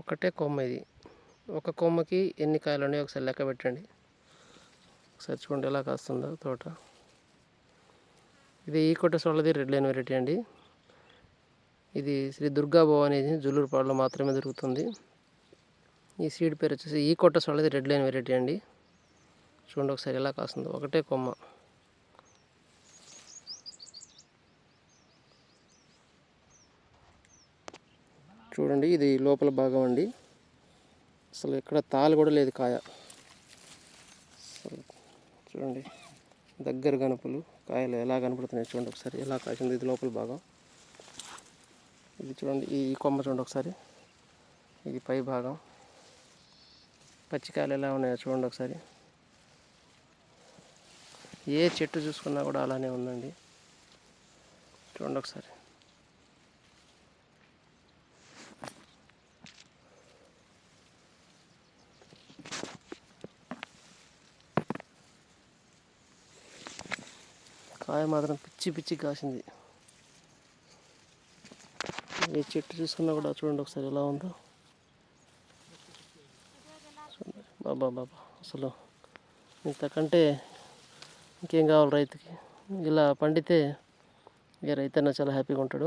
ఒకటే కొమ్మ ఇది. ఒక కొమ్మకి ఎన్ని కాయలు ఉన్నాయో ఒకసారి లెక్క పెట్టండి. ఒకసారి చూడండి ఎలా కాస్తుందో తోట. ఇది ఈ కొట్ట సోళ్ళది రెడ్ లైన్ వెరైటీ అండి. ఇది శ్రీ దుర్గా భవాని జుల్లూరుపాడులో మాత్రమే దొరుకుతుంది. ఈ సీడ్ పేరు వచ్చేసి ఈ కొట్ట సోళ్ళది రెడ్ లైన్ వెరైటీ అండి. చూడండి ఒకసారి ఎలా కాస్తుందో, ఒకటే కొమ్మ. చూడండి ఇది లోపల భాగం అండి. అసలు ఎక్కడ తాలు కూడా లేదు కాయ. చూడండి దగ్గర గనుపులు కాయలు ఎలా కనపడుతున్నాయి చూడండి ఒకసారి, ఎలా కాసింది. ఇది లోపల భాగం. ఇది చూడండి ఈ కొమ్మ చూడండి ఒకసారి, ఇది పై భాగం. పచ్చికాయలు ఎలా ఉన్నాయో చూడండి ఒకసారి. ఏ చెట్టు చూసుకున్నా కూడా అలానే ఉందండి. చూడండి ఒకసారి. కాయ మాత్రం పిచ్చి పిచ్చి కాసింది. ఏ చెట్టు చూసుకున్నా కూడా చూడండి ఒకసారి ఎలా ఉందో. బాబా బాబా, అసలు ఇంతకంటే ఇంకేం కావాలి రైతుకి? ఇలా పండితే ఇక రైతన్న చాలా హ్యాపీగా ఉంటాడు.